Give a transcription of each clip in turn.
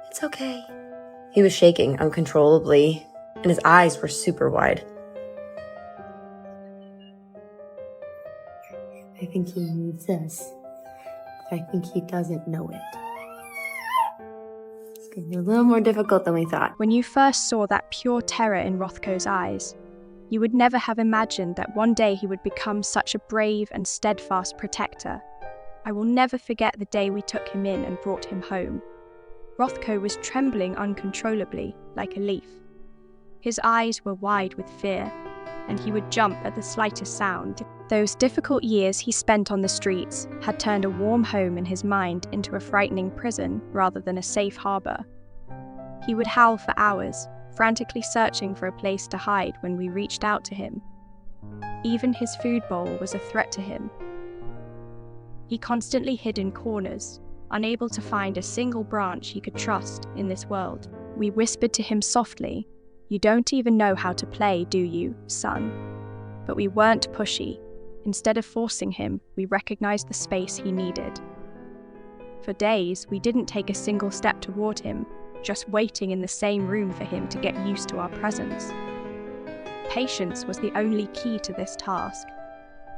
It's okay. He was shaking uncontrollably, and his eyes were super wide. I think he needs this. I think he doesn't know it. It's getting a little more difficult than we thought. When you first saw that pure terror in Rothko's eyes, you would never have imagined that one day he would become such a brave and steadfast protector. I will never forget the day we took him in and brought him home. Rothko was trembling uncontrollably, like a leaf. His eyes were wide with fear, and he would jump at the slightest sound. Those difficult years he spent on the streets had turned a warm home in his mind into a frightening prison rather than a safe harbor. He would howl for hours, frantically searching for a place to hide when we reached out to him. Even his food bowl was a threat to him. He constantly hid in corners, unable to find a single branch he could trust in this world. We whispered to him softly, "You don't even know how to play, do you, son?" But we weren't pushy. Instead of forcing him, we recognized the space he needed. For days, we didn't take a single step toward him, just waiting in the same room for him to get used to our presence. Patience was the only key to this task.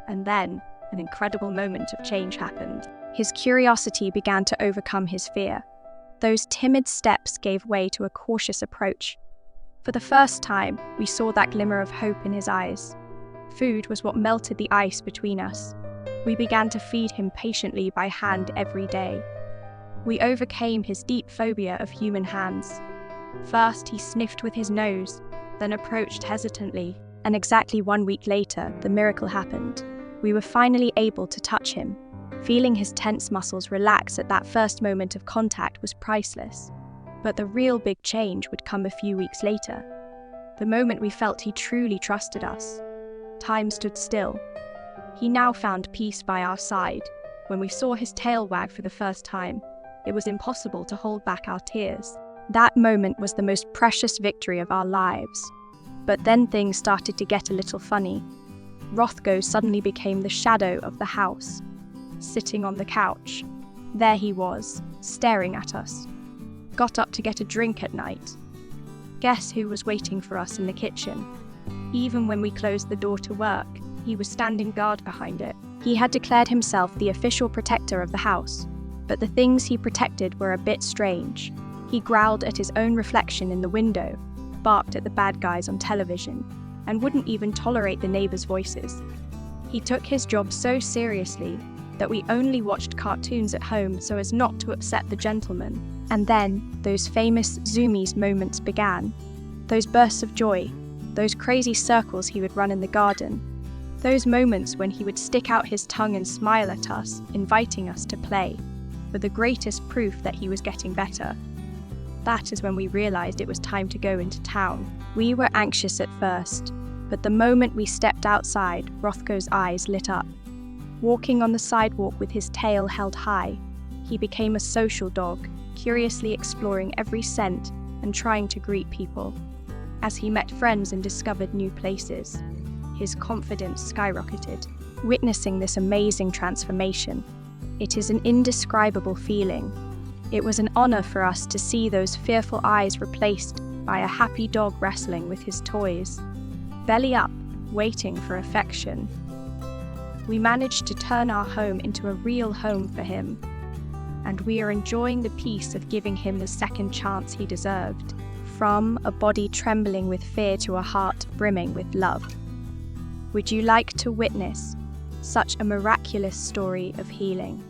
And then, an incredible moment of change happened. His curiosity began to overcome his fear. Those timid steps gave way to a cautious approach. For the first time, we saw that glimmer of hope in his eyes. Food was what melted the ice between us. We began to feed him patiently by hand every day. We overcame his deep phobia of human hands. First, he sniffed with his nose, then approached hesitantly, and exactly 1 week later, the miracle happened. We were finally able to touch him. Feeling his tense muscles relax at that first moment of contact was priceless. But the real big change would come a few weeks later. The moment we felt he truly trusted us. Time stood still. He now found peace by our side. When we saw his tail wag for the first time, it was impossible to hold back our tears. That moment was the most precious victory of our lives. But then things started to get a little funny. Rothko suddenly became the shadow of the house, sitting on the couch. There he was, staring at us. Got up to get a drink at night. Guess who was waiting for us in the kitchen? Even when we closed the door to work, he was standing guard behind it. He had declared himself the official protector of the house, but the things he protected were a bit strange. He growled at his own reflection in the window, barked at the bad guys on television, and wouldn't even tolerate the neighbors' voices. He took his job so seriously that we only watched cartoons at home so as not to upset the gentleman. And then, those famous zoomies moments began. Those bursts of joy, those crazy circles he would run in the garden, those moments when he would stick out his tongue and smile at us, inviting us to play, were the greatest proof that he was getting better. That is when we realized it was time to go into town. We were anxious at first, but the moment we stepped outside, Rothko's eyes lit up. Walking on the sidewalk with his tail held high, he became a social dog, curiously exploring every scent and trying to greet people. As he met friends and discovered new places, his confidence skyrocketed. Witnessing this amazing transformation, it is an indescribable feeling. It was an honor for us to see those fearful eyes replaced by a happy dog wrestling with his toys, belly up, waiting for affection. We managed to turn our home into a real home for him, and we are enjoying the peace of giving him the second chance he deserved. From a body trembling with fear to a heart brimming with love. Would you like to witness such a miraculous story of healing?